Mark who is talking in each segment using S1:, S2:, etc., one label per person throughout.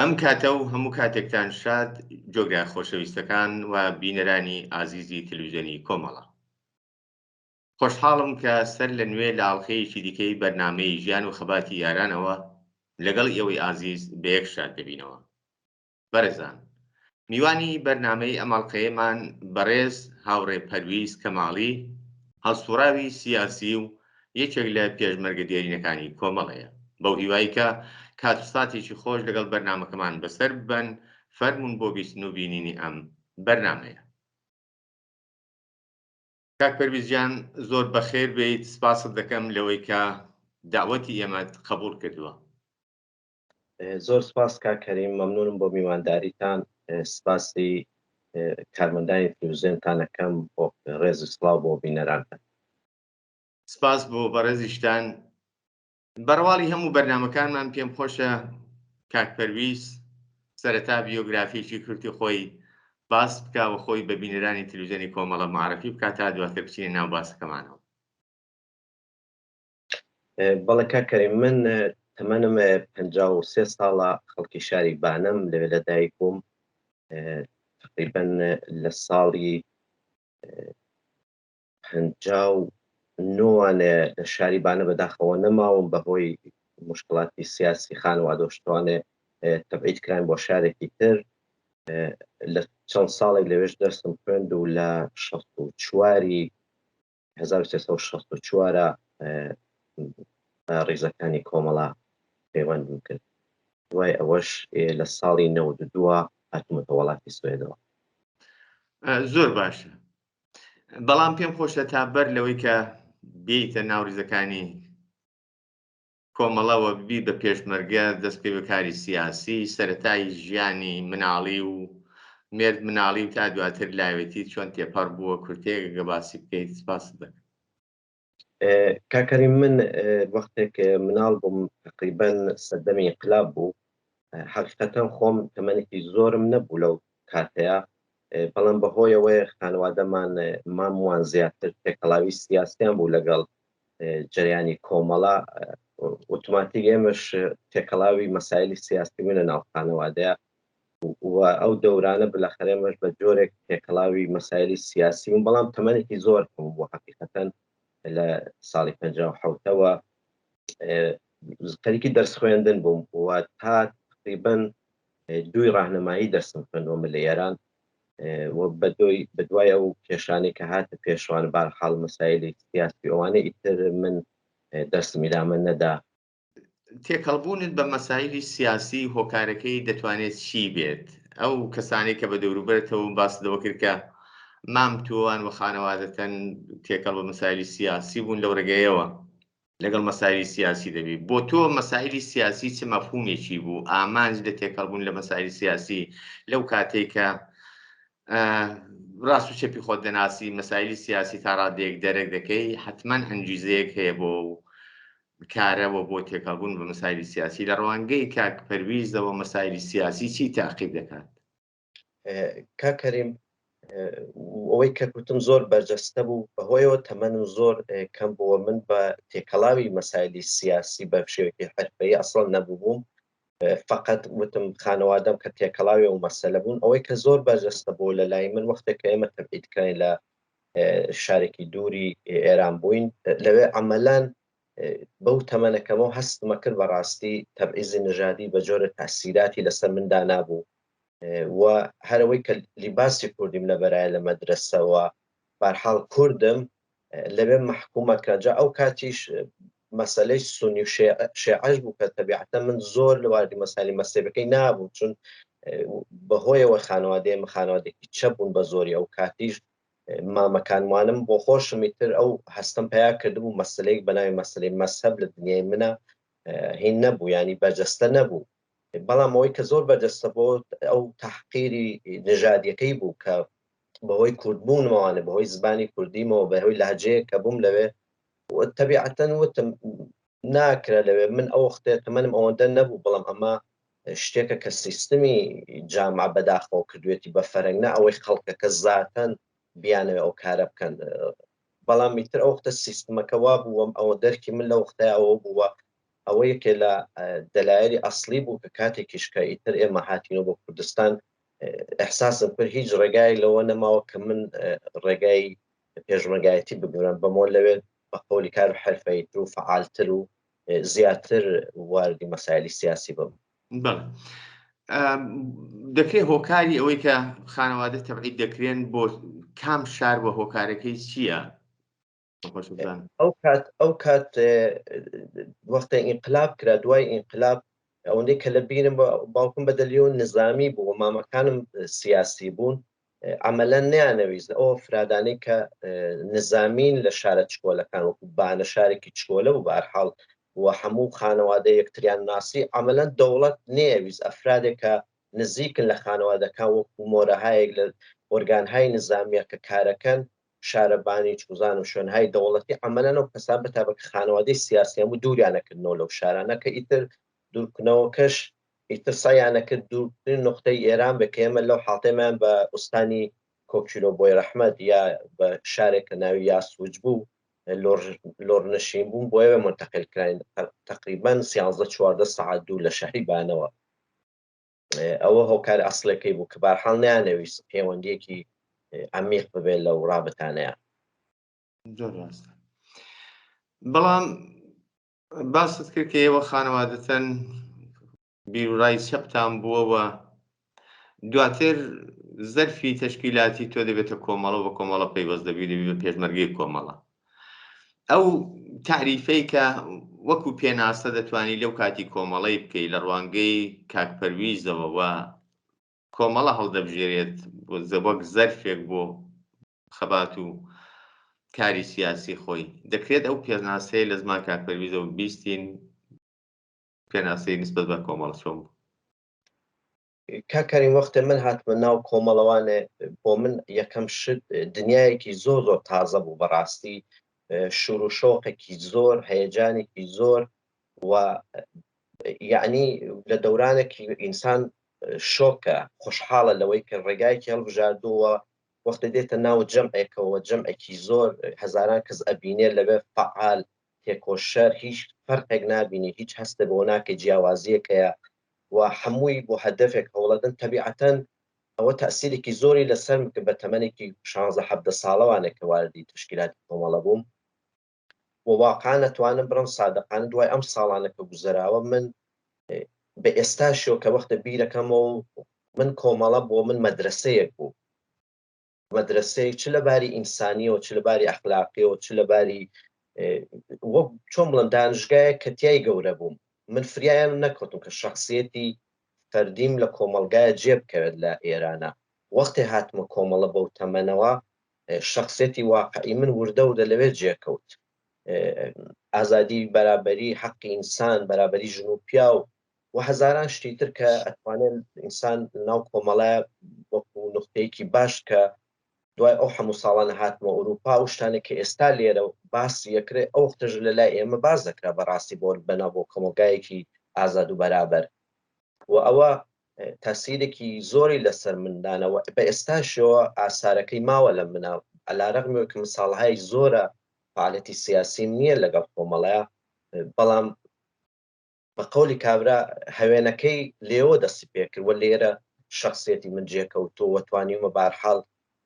S1: بەم کاتە و هەموو کاتێکتان شاد جۆگرای خۆشەویستەکان و بینەرانی ئازیزی تەلەڤیزیۆنی کۆمەڵە. خۆشحاڵم کە سەر لە نوێ لە ئاڵلقەیەکی دیکەی بەرنامەی ژیان و خەباتی یارانەوە لەگەڵ ئێوەی ئازیز بە یەک شاد دەبینەوە. بەڕێزان، میوانی بەرنامەی ئەماڵقەیەمان بەڕێز هاوڕێ پەرویز کەماڵی، هەڵسوڕاوی سیاسی و یەکێک لە پێشمەرگە دێرینەکانی کۆمەڵەیە. بەو هیوایی کە کاتوساتێکی خۆش لەگەڵ بەرنامەکەمان بەسەر ببەن، فەرمون بۆ بیستن و بینینی ئەم بەرنامەیە. کاک پەرویزجان، زۆر بەخێر بێیت. سپاست دەکەم لەوەی کە داوەتی ئێمەت قبوڵ کردووە.
S2: زۆر سپاس کاک کەریم، مەمنونم بۆ میوانداریتان. سپاسی کارمەندانی تەلەڤیزیۆنتان دەکەم بۆ ڕێزی سڵاو بۆ بینەرانتان.
S1: سپاس بۆ بەڕێزیشتان. بەڕواڵی هەموو بەرنامەکانمان پێم خۆشە کاک پەرویز سەرەتا بیۆگرافیەکی کورتی خۆی باس بکا و خۆی بە بینەرانی تەلەڤیزیۆنی کۆمەڵە معرەفی بکات تا دواتر بچینە ناو باسەکەمانەوە.
S2: بەڵێ کاک کەریم، من تەمەنم 53 ساڵە، خەڵکی شاری بانەم، لەوێ لەدایک بووم. تقریبەن لە ساڵی 59 لە شاری بانە بەداخەوە نەماوم، بەهۆی مشکڵاتی سیاسی خانەوادە و شتوانێ تەبعید کران بۆ شارێکی تر. لە چەند ساڵێک لەوێش دەرسم خوێند و لە 1964 ڕێزەکانی کۆمەڵا پەیوەندم کرد. دوای ئەوەش لە ساڵی 92 هاتوومەتە وڵاتی سوێدەوە.
S1: زۆر باشە. بەڵام پێم خۆشە تا بەر لەوەی کە بێیتە ناو ڕێزەکانی کۆمەڵەوە ببی بە پێشمەرگە، دەست پێ بە کاری سیاسی، سەرەتای ژیانی مناڵی و مێرد مناڵی و تا دواتر لاوێتی چۆن تێپەڕ بووە کورتەیەکە باسی بکەیت. سپاس دەکەم.
S2: کاک کەریم، من وەختێک مناڵ بووم، تقریبەن سەردەمی ئینقلاب بوو. حەقیقەتەن خۆم تەمەنێکی زۆرم نەبوو لەو کاتەیە، بەڵام بەهۆی ئەوەیە خانەوادەمان ماموان زیاتر تێکەڵاوی سیاسیان بوو لەگەڵ جەریانی کۆمەڵە. ئۆتۆماتیک ئێمەش تێکەڵاوی مەسایلی سیاسی بووین لە ناو خانەوادەیە و ئەو دەورانە بەلاخەرە ئێمەش بە جۆرێک تێکەڵاوی مەسایلی سیاسی بوون، بەڵام تەمەنێکی زۆر کەم بوو. حەقیقەتەن لە ساڵی 57ەوە خەریکی دەرس خوێندن بووم و تا تقریبەن 2 ڕاهنمایی دەرسم خوێندووە لە ئێران، و بە دوای ئەو کێشانەی کە هاتە پێشوان بەرحاڵ مەسایلی سیاسی ئەوانەی ئیتر من دەرسم ئیدامە نەدا.
S1: تێکەڵبوونت بە مەسایلی سیاسی هۆکارەکەی دەتوانێت چی بێت؟ ئەو کەسانی کە بە دەوروبەرتەوە باس دەوە کرد کە مام تۆوان و خانەوادەتەن تێکەڵ بە مەسایلی سیاسی بوون لەو ڕێگەیەوە لەگەڵ مەسایلی سیاسی دەبێت. بۆ تۆ مەسایلی سیاسی چه مەفهومێکی بوو؟ ئامانج لە تێکەڵبوون لە مەسایلی سیاسی لەو کاتێک کە ڕاست و چەپی خۆت دەناسی، مەسایلی سیاسی تا ڕادەیەک دەرەک دەکەی، حتمما ئەنگیزەیەک هەیە بۆ کارەوە بۆ تێکەڵبوون بە مەسایلی سیاسی. لە ڕوانگەی کاک پەرویزەوە مەسایلی سیاسی چی تاقیب دەکات؟
S2: کاک کەریم، ئەوەی کە گوتم زۆر بەرجەستە بوو، بەهۆیەوە تەمەنم زۆر کەم بووە. من بە تێکەڵاوی مەسایلی سیاسی بە شێوەیەکی حرفەیی ئەسڵ نەبوو بووم، فقط وتم خانەوادەم کە تێکەڵاوی و مەسەلە بوون. ئەوەی کە زۆر بەرجەستە بوو لە لای من وەختێک کە ئێمە تەبعیدکراین لە شارێکی دووری ئێران بووین، لەوێ عەمەلاً بەو تەمەنەکەمەوە هەستمە کرد بەڕاستی تەبعیزی نژادی بە جۆرە تەسیراتی لەسەر مندا نابوو، و هەرەوەی کە لیباسی کوردیم لەبەرایە لە مەدرسەوە بەرحاڵ کوردم لەوێ محکومەکە. جا ئەو کاتیش مەسەلەی سونی و شیعەش بوو کە تەبیعەتەن من زۆر لە واردی مەسایلی مەسلەکەی نابوو، چون بەهۆیەوە خانەوادەیەمە خانەوادێکی چەپ بوون بە زۆری. ئەو کاتیش مامەکانوانم بۆ خۆشمی تر ئەو هەستم پیا کردبوو مەسلەیەک بەناوی مەسلەی مەسهەب لە دنیای منە هین نەبوو، ینی بەرجەستە نەبوو. بەڵام ئەوەی کە زۆر بەرجەستە بۆ ئەو تەحقیری نژادیەکەی بوو کە بەهۆی کوردبوونمەوانە، بەهۆی زبانی کوردیمەوە، بەهۆی لەهجەیە کە بووم لەوێ، تەبیعەتەن وتم ناکرا لەوێ. من ئەو وەختێ تەمەنم ئەوەندە نەبوو، بەڵام ئەمە شتێکە کە سیستمی جامعە بەداخەوە کردوێتی بە فەرەنگ، نە ئەوەی خەڵکەکە زاتەن بیانەوێ ئەو کارە بکەن. بەڵام ئیتر ئەو وەختە سیستمەکە وا بووە، ئەوە دەرکی من لە وەختەیە ئەوە بووە ئەوە یەکێ لە دەلایلی ئەسڵی بوو کە کاتێکیش کە ئیتر ئێمە هاتینەوە بۆ کوردستان ئەحساسم کرد هیچ ڕێگای لەوە نەماوە کە من ڕێگای پێشمەرگایەتی بگرم بەمۆ لەوێت بە قەولی کار و حرفەیتر و فعالتر و زیاتر واردی مەسایلی سیاسی بم.
S1: بەڵێ دەکرێت هۆکاری ئەوەی کە خانەوادە تەبعید دەکرێن بۆ کام شار بە هۆکارەکەی چییە؟
S2: ئەو کات وەختە ئینقلاب کرا دوای ئینقلاب ئەوەندەی کە لە بینم باوکم بە دەلیۆن نظامی بوو و مامەکانم سیاسی بوون عملەن نیانەویست ئەوە فرادانەی کە نظامین لە شارە چکۆلەکان وەکو بانە شارێکی چکۆلە و بەهەرحاڵ و هەموو خانەوادە یەکتریان ناسی عملەن دەوڵەت نێویست ئەفرادێکە نزیکن لە خانەوادەکان وەکو مۆرەهایەک لە ئۆرگانهای نظامیە کە کارەکەن شارەبانی چوزان و شوێنهای دەوڵەتی عملەن و کەسا بەتابەت خانەوادەی سیاسی هەموو دووریانەکردنەوە لەو شارانە کە ئیتر دوورکردنەوەکەش ئیتر سایانەکرد دوورترین نقطەی ئێران بە کە ئێمە لەو حاڵتەیەمان بە ئوستانی کۆکیلۆ بۆی ڕەحمەت یا بە شارێکە ناوی یاسووج بوو لۆڕنشین بوون بۆ ئێوە منتەقلکراین تقریبان 13-14 سەعات دوو لە شاری بانەوە ئەوە هۆکار ئەسڵەکەی بوو کە بەهەرحاڵ نیانەویست پەیوەندیەکی عمیق ببێت لەو ڕابەتانەیە.
S1: زۆر ڕاستە. بەڵام باست کرد کە ئێوە خانەوادەتەن بیرڕای سەبتان بووەوە دواتر زەرفی تەشکیلاتی تۆ دەبێتە کۆمەڵە بە کۆمەڵە پەیوەست دەبی بە پێشمەرگەی کۆمەڵە. ئەو تعریفەی کە وەکو پێناسە دەتوانی لەو کاتی کۆمەڵەی بکەی لە ڕوانگەی کاکپەرویزەوە کۆمەڵە هەڵدەبژێرێت وەک زەرفێک بۆ خەبات و کاری سیاسی خۆی دەکرێت ئەو پێناسەیە لە زمان کاکپەرویزەوە بیستین پێناسەی نسبەت بە کۆمەڵ چۆن بوو؟
S2: کاکەریم وەختە من هاتمە ناو کۆمەڵەوانێ بۆ من یەکەم شت دنیایەکی زۆر زۆر تازە بوو بەڕاستی شور و شۆقێکی زۆر هەیەجانێکی زۆر و یعنی لە دەورانێکی ئینسان شۆکە خۆشحاڵە لەوەی کە ڕێگایکی هەڵبژاردووە وەختە دێتە ناو جەمعێکەوە جەمعێکی زۆر هەزاران کەس ئەبینێت لەبێ فعال تێکۆشەر هیچ فەرقێک نابینی هیچ هەستە بۆ ناکە جیاوازیەکەیە و هەمووی بۆ هەدەفێک هەوڵەدەن تەبیعەتەن ئەوە تەسیرێکی زۆری لەسەر کە بە تەمەنێکی 16-17 ساڵەوانێک کە واردی تشکیلاتی کۆمەڵە بووم و واقعا نەتوانم بڕم سادەقانە دوای ئەم ساڵانەکە گوزەراوە من بە ئێستاشەوە کە وەختە بیرەکەمەوە من کۆمەڵە بۆ من مەدرسەیەک بوو مەدرسەیەک چ لە باری ئینسانیەوە چ لە باری ئەخلاقیەوە چ لە باری وەک چۆن بڵم دانشگایە کە تیای گەورە بووم من فریایان نەکەوتم کە شخصیەتی فەردیم لە کۆمەلگایە جێبکەوێت لە ئێرانە وەختی هاتمە کۆمەڵە بەو تەمەنەوە شخصیەتی واقعی من وردە و لەوێ جێکەوت ئازادی بەرابەری حەقی ئینسان بەرابەری ژن و پیا و هەزاران شتی تر کە ئەتوانێت ئینسان ناو کۆمەڵایە وەکو نقطەیەکی باش کە دوای ئەو هەموو ساڵانە هاتمە ئەوروپا و شتانێک کە ئێستا لێرە باسی یەکرێت ئەو وەختەژ لە لای ئێمە باز دەکرا بەڕاستی بۆ بەنا بۆ کۆمەلگایەکی ئازاد و بەرابەر و ئەوە تاسیرێکی زۆری لەسەر مندانەوە بە ئێستاشەوە ئاسارەکەی ماوە لە منە ئەلارەغمەوە کە مساڵهای زۆرە فعالەتی سیاسی نییە لەگەڵ کۆمەڵەیە بەڵام بە قەولی کابرا هەوێنەکەی لێوە دەستی پێکرد و لێرە شخصیەتی من جێکەوتۆ وەتوانیمە بەرحاڵ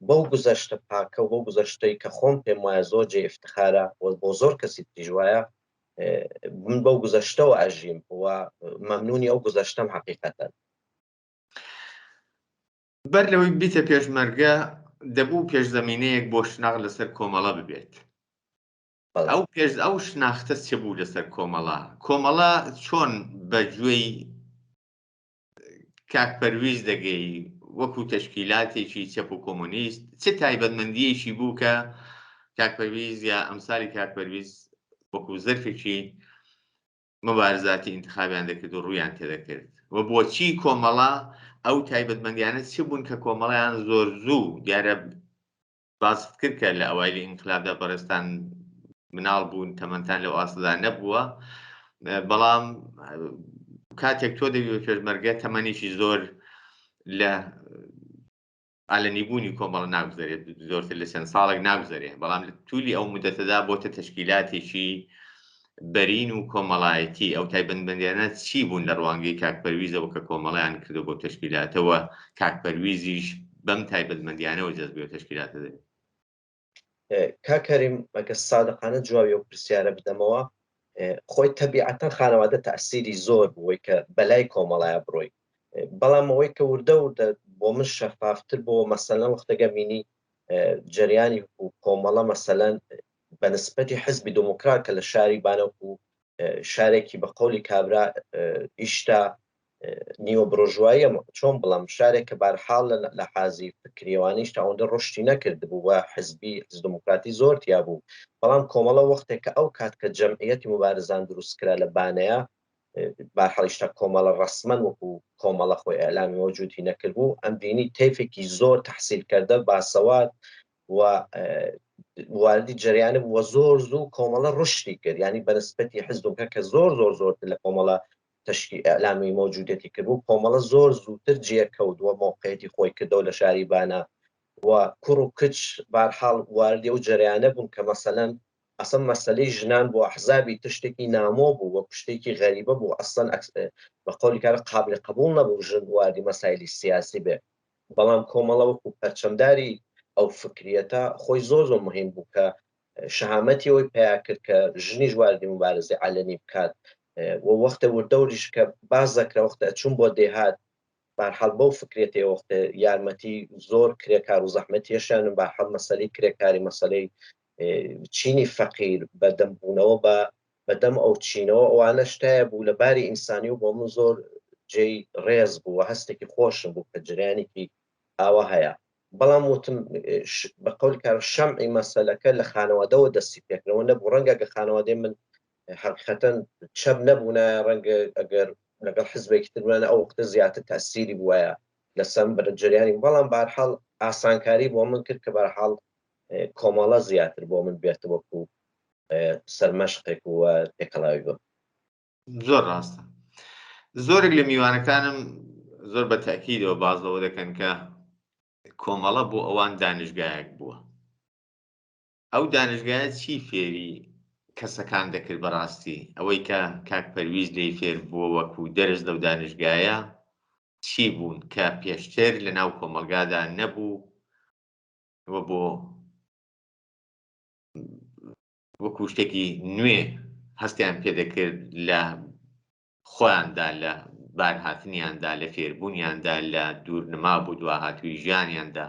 S2: بەو گزەشتە پاکە و بۆ گزەشتەی کە خۆم پێم وایە زۆر جێ افتخارە بۆ زۆر کەسی تریژوایە من بەو گزەشتەوە ئەژیم و مەمنونی ئەو گزەشتەم حقیقەتەن
S1: بەر لەوەی بیتە پێشمەرگە دەبوو پێشزەمینەیەک بۆ شناغ لەسەر کۆمەڵە ببێت ئەو شناختە چ بوو لەسەر کۆمەڵە چۆن بەگوێی کاکپەرویز دەگەی وەکو تەشکیلاتێکی چەپ و کۆمۆنیست چه تایبەتمەندیەکی بوو کە کاکپەرویز یا ئەمسالی کاکپەرویز وەکو زەرفێکی مەبارزاتی ئینتخابیان دەکرد و ڕوویان تێدەکرد و بۆچی کۆمەڵە ئەو تایبەتمەندیانە چی بوون کە کۆمەڵیان زۆر زوو دیارە باست کرد کە لە ئەوایلی ئینقلابدا بەڕێستان مناڵ بوون تەمەنتان لەو ئاسەدا نەبووە بەڵام کاتێک تۆ دەبی بە پێشمەرگە تەمەنیشی زۆر لە ئالەنیبوونی کۆمەڵە ناگوزارێت زۆرتر لە چەند ساڵێک ناگوزارێت بەڵام لە توولی ئەو مودەتەدا بۆتە تەشکیلاتێکی بەرین و کۆمەڵایەتی ئەو تایبەتمەندیانە چی بوون لە ڕوانگەی کاکپەرویزەوە کە کۆمەڵیان کردو بۆ تەشکیلاتەوە کاکپەرویزیش بەم تایبەتمەندیانەوە جەزبێ و تەشکیلاتە دەبێت؟
S2: کاکەریم ئەگە سادقانە جوابی و پرسیارە بدەمەوە، خۆی تەبیعەتەن خانەوادە تەئسیری زۆر بووی کە بەلای کۆمەڵایە بڕۆی، بەڵام ئەوەی کە وردە بۆ من شەفافتر بۆ مەسەلەن وەختەگە بینی جریانی کۆمەڵە مەسەلەن بە نسبەتی حزبی دموکرات کە لە شاری بانەوەکو شارێکی بە قەولی کابرا ئیشتا نیوە برۆژواییە چۆن بڵام شارێک کە بارحاڵ لە حازی فکریێوانیش تا ئەوەندە ڕشتی نەکرد بوو وە حزبی دموکراتی زۆر تیا بوو، بەڵام کۆمەڵە وەختێک کە ئەو کات کە جەمعیەتی مبارزان دروستکرا لە بانەیە بارحاڵیشتا کۆمەڵە ڕسمەن وەکو کۆمەڵە خۆی ئەلامی وەجودی نەکرد بوو، ئەم بینی تەیفێکی زۆر تەحسیل کردە باسەوات و واردی جریانە بووە زۆر زوو کۆمەڵە ڕشتی کرد، ینی بەنسبەتی حزبەکە کە زۆر زۆرتر لە کۆمەڵە تشکی ئەلامی مۆجودێتی کردبوو، کۆمەڵە زۆر زووتر جێکەوتووە مۆقعەتی خۆی کردەوە لە شاری بانە و کوڕ و کچ بارحاڵ واردی و جریانە بوون کە مەسەلەن ئەسڵ مەسلەی ژنان بۆ ئەحزابی تشتێکی نامۆ بوو وە پشتێکی غەریبە بوو، ئەسڵەن بە قەولی کارە قابل قبول نەبوو ژن واردی مەسایلی سیاسی بێ، بەڵام کۆمەڵە وەکو پەرچەمداری ئەو فکریەتە خۆی زۆر زۆر مهم بوو کە شەهامەتی ئەوی پیا کرد کە ژنیش واردی مبارزەی عەلەنی بکات وەختە وردەوریش کە باز دەکرا وەختە چوون بۆ دێهات بارحاڵ بەو فکرێتی وەختە یارمەتی زۆر کرێکار و زەحمەتیەشانن بارحاڵ مەسەلەی کرێکاری مەسەلەی چینی فەقیر بەدەمبوونەوە بەدەم ئەو چینەوە ئەوانە شتایە بوو لە باری ئینسانی و بۆ من زۆر جێی ڕێز بوو هەستێکی خۆشم بوو کە جریانێکی ئاوە هەیە، بەڵام وتم بە قەولی کار شەمعی مەسەلەکە لە خانەوادەوە دەستی پێکردەوە نەبوو، ڕەنگە کە خانەوادەی من حقیقەتەن چەپ نەبوونە ڕەنگە ئەگەر لەگەڵ حزبێکی تربوونە ئەو وەختە زیاتر تەسیری بووایە لەسەم بەرە جریانی، بەڵام بارحاڵ ئاسانکاری بۆ من کرد کە بارحاڵ کۆمەڵە زیاتر بۆ من بێت وەکو سەرمەشقێک و تێکەڵاوی بم.
S1: زۆر ڕاستە، زۆرێک لە میوانەکانم زۆر بە تاکیدەوە بازەوە دەکەن کە کۆمەڵە بۆ ئەوان دانیشگایەک بووە. ئەو دانیشگایە چی فێری کەسەکان دەکرد بەڕاستی؟ ئەوەی کە کاکپەرویز لێی فێر بووە وەکو دەرز لەو دانیشگایە چی بوون کە پێشتر لە ناو کۆمەلگادا نەبوو وە بۆ وەکو شتێکی نوێ هەستیان پێدەکرد لە خۆیاندا لە بارهاتنیاندا لە فێربوونیاندا لە دوورنما بوو دواهاتووی ژیانیاندا؟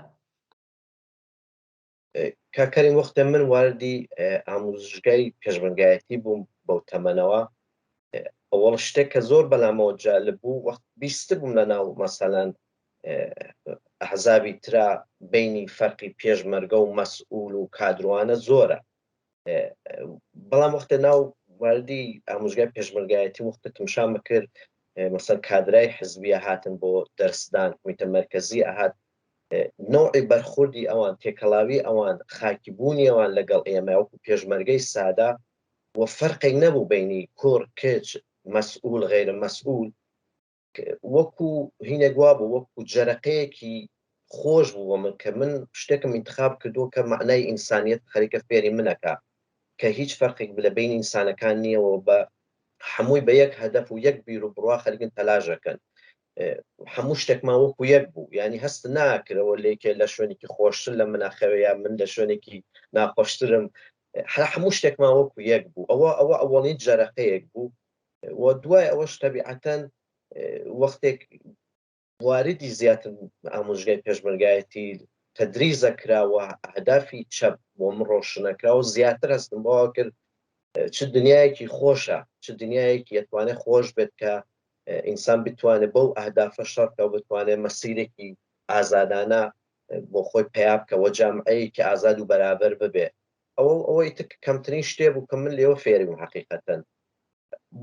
S2: کاکەریم وەختە من واردی ئامۆزشگای پێشبڕکێتی بووم بەو تەمەنەوە، ئەوەڵ شتێک کە زۆر بەلامەوە جالب بوو وەخت بیستە بووم لە ناو مەسەلەن ئەحزابی ترا بینی فەرقی پێشمەرگە و مەسئول و کادروانە زۆرە، بەڵام وەختە ناو واردی ئامۆژگای پێشمەرگایەتی وەختە تمشام بکرد مەسەل کادرای حزبیە هاتن بۆ دەرسدان کومیتە مەرکەزی ئەهات نوعی بەرخوردی ئەوان تێکەڵاوی ئەوان خاکیبوونی ئەوان لەگەڵ ئێمە وەکو پێشمەرگەی سادا و فەرقێک نەبوو بینی کوڕ کچ مەسئول غیرە مەسئول، وەکو هینێک وا بوو وەکو جەرەقەیەکی خۆش بووە من کە من شتێکم انتخاب کردووە کە معنای ئینسانیەت خەریکە فێری منەکە کە هیچ فەرقێک لە بین ئینسانەکان نییەوە بە هەمووی بە یەک هەدەف و یەک بیر و بڕوا خەریکن تەلاشەکەن، هەموو شتێکمان وەکو یەک بوو، ینی هەست ناکرەوە لێکێ لە شوێنێکی خۆشتر لە مناخەوەیە من لە شوێنێکی ناخۆشترم، هەموو شتێکمان وەکو یەک بوو، ئەوە ئەوڵین جەرەقەیەک بوو و دوای ئەوەش تەبیعەتەن وەختێک واردی زیاتر ئامۆژگای پێشمەرگایەتی تەدریزە کراوە ئەهدافی چەپ بۆ من ڕۆشنەکراوە زیاتر هەستم بۆەوە کرد چ دنیایەکی خۆشە چ دنیایەکی ئەتوانێت خۆش بێت کە ئینسان بتوانێت بەو ئەهدافە شەڕکە و بتوانێت مەسیرێکی ئازادانە بۆ خۆی پیا بکەوە جامعەیەکی ئازاد و بەرابەر ببێ، ئەوەی کەمترین شتێ بوو کە من لێوە فێریم حقیقەتەن،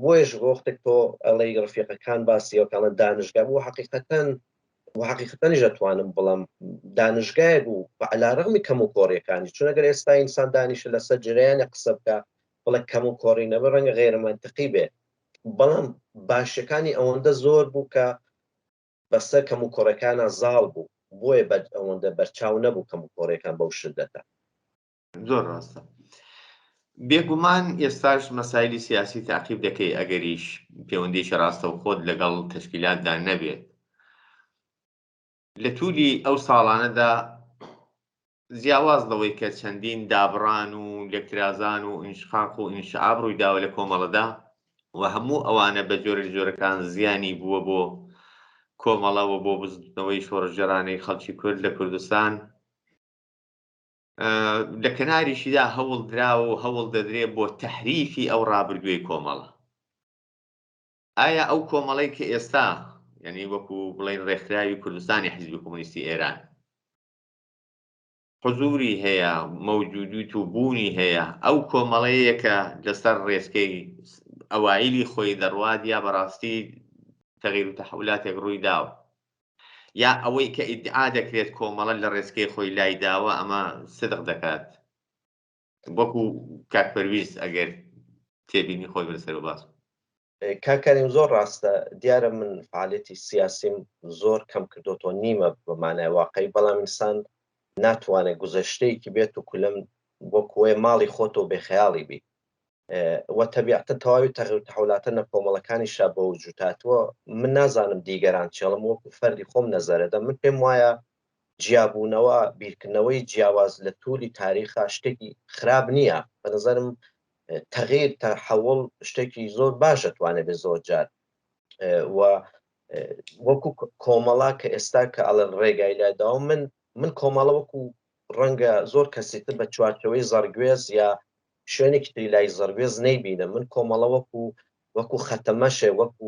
S2: بۆیش وەختێک تۆ ئەڵەی ڕفیقەکان باسیەوەکانە دانیشگا بوو حقیقەتەنیش دەتوانم بڵم دانیشگایە بوو بە عەلارەغمی کەم و کۆڕیەکانی، چون ئەگەر ئێستا ئینسان دانیشە لەسەر جریانە قسە بکە بڵێ کەم و کۆڕی نەبە ڕەنگە غیرمەنتقی بێ، بەڵام باشەکانی ئەوەندە زۆر بوو کە بەسەر کەم و کۆڕەکانە زاڵ بوو، بۆیە ئەوەندە بەرچاو نەبوو کەم و کۆڕیەکان بەو شدەتە.
S1: زۆر ڕاستە. بێگومان ئێستاش مەسایلی سیاسی تاقیب دەکەی ئەگەریش پەیوەندیی ڕاستە و خۆت لەگەڵ تەشکیلاتدا نەبێت. لە توولی ئەو ساڵانەدا جیاواز لەوەی کە چەندین دابڕان و لێکترازان و ئینشقاق و ئینشعاب ڕوویداوە لە کۆمەڵەدا و هەموو ئەوانە بە جۆرەکان زیانی بووە بۆ کۆمەڵەوە بۆ بزنەوەی شۆڕژێرانەی خەڵکی کورد لە کوردستان، لە کەناریشیدا هەوڵ دراوە و هەوڵ دەدرێ بۆ تەحریفی ئەو ڕابردووی کۆمەڵە. ئایا ئەو کۆمەڵەی کە ئێستا یعنی وەکو بڵێن ڕێکخراوی کوردستانی حیزبی کۆمۆنیستی ئێران حضوری هەیە، مەوجودیت و بوونی هەیە، ئەو کۆمەڵەیە کە لەسەر ڕێسکەی ئەوایلی خۆی دەڕوات یا بەڕاستی تەغیر و تەحولاتێک ڕووی داوە، یا ئەوەی کە ئیدعا دەکرێت کۆمەڵە لە ڕێسکەی خۆی لای داوە ئەمە صدق دەکات. وەکو کاک پەرویز ئەگەر تێبینی خۆی بەسەر و باس.
S2: کاکەریم زۆر ڕاستە، دیارە من فعالیەتی سیاسیم زۆر کەم کردوتەوە نیمە بەمانای واقعی، بەڵام ئینسان ناتوانێت گوزەشتەیەکی بێت و کولەم بۆ کوێ ماڵی خۆتەوە بێخەیاڵی بی وە تەبیعەتەن تەواوی تەحولاتە نە کۆمەڵەکانی شا بە وجود هاتووە. من نازانم دیگەران چێڵم وەکو فەردی خۆم نەزەرەدە، من پێم وایە جیابوونەوە بیرکردنەوەی جیاواز لە توولی تاریخا شتێکی خراپ نییە. بە نظرم تەغیر تەحەوڵ شتێکی زۆر باش دەتوانێت بێت زۆر جار، و وەکو کۆمەڵا کە ئێستا کە ئەڵەن ڕێگای لاداوە من کۆمەڵە وەکو ڕەنگە زۆر کەسیتر بە چوارچەوەی زەرگوێز یا شوێنێکی تری لای زەرگوێز نەیبینە. من کۆمەڵە وەکو خەتەمەشێ، وەکو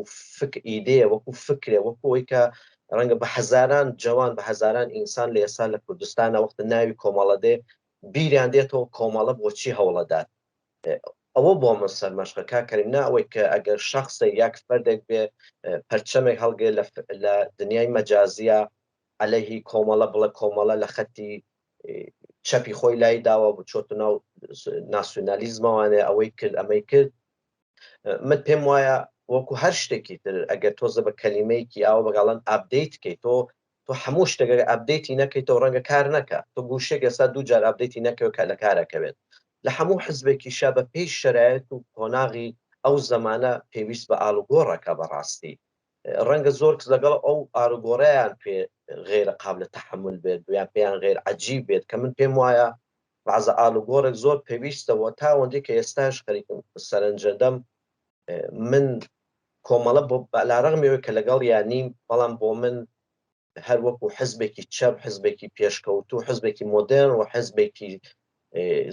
S2: ئیدەیە، وەکو فکرێ، وەکو ئەوەی کە ڕەنگە بە هەزاران جوان بە هەزاران ئینسان لە ئێستا لە کوردستانە وەختە ناوی کۆمەڵە دێ بیریان دێتەوە کۆمەڵە بۆچی هەوڵەدات. ئەوە بۆ من سەرمەشقە کاکەریم، نا ئەوەی کە ئەگەر شخصێک یاک فەردێک بێ پەرچەمێک هەڵگێ لە دنیای مەجازیە عەلەیهی کۆمەڵە بڵێ کۆمەڵە لە خەتی چەپی خۆی لای داوە بچۆتە ناو ناسیۆنالیزمەوانێ ئەوەی کرد ئەمەی کرد. من پێم وایە وەکو هەر شتێکی تر ئەگەر تۆزە بە کەلیمەیەکی ئاوە بەگەڵەن ئابدەیت کەیت، تۆ هەموو شتێک ئابدەیتی نەکەیتەوە ڕەنگە کار نەکە. تۆ گوشێک ئێستا دوو جار ئابدەیتی نەکەوێت کە لە کارەکەوێت. لە هەموو حزبێکی شا بە پێی شەرایەت و کۆناغی ئەو زەمانە پێویست بە ئاڵوگۆڕەکە بەڕاستی ڕەنگە زۆر کەس لەگەڵ ئەو ئاڵوگۆڕەیان پێ غێرە قابلە تەحمل بێت یان پێیان غێر عەجیب بێت، کە من پێم وایە بەعزە ئاڵوگۆڕێک زۆر پێویستەوە تا ئەوەندەی کە ئێستاش خەریکم سەرنجەدەم من کۆمەڵە بۆ لاڕەغمەوەی کە لەگەڵ یان نیم، بەڵام بۆ من هەر وەکو حزبێکی چەپ، حزبێکی پێشکەوتوو، حزبێکی مۆدێرن و حزبێکی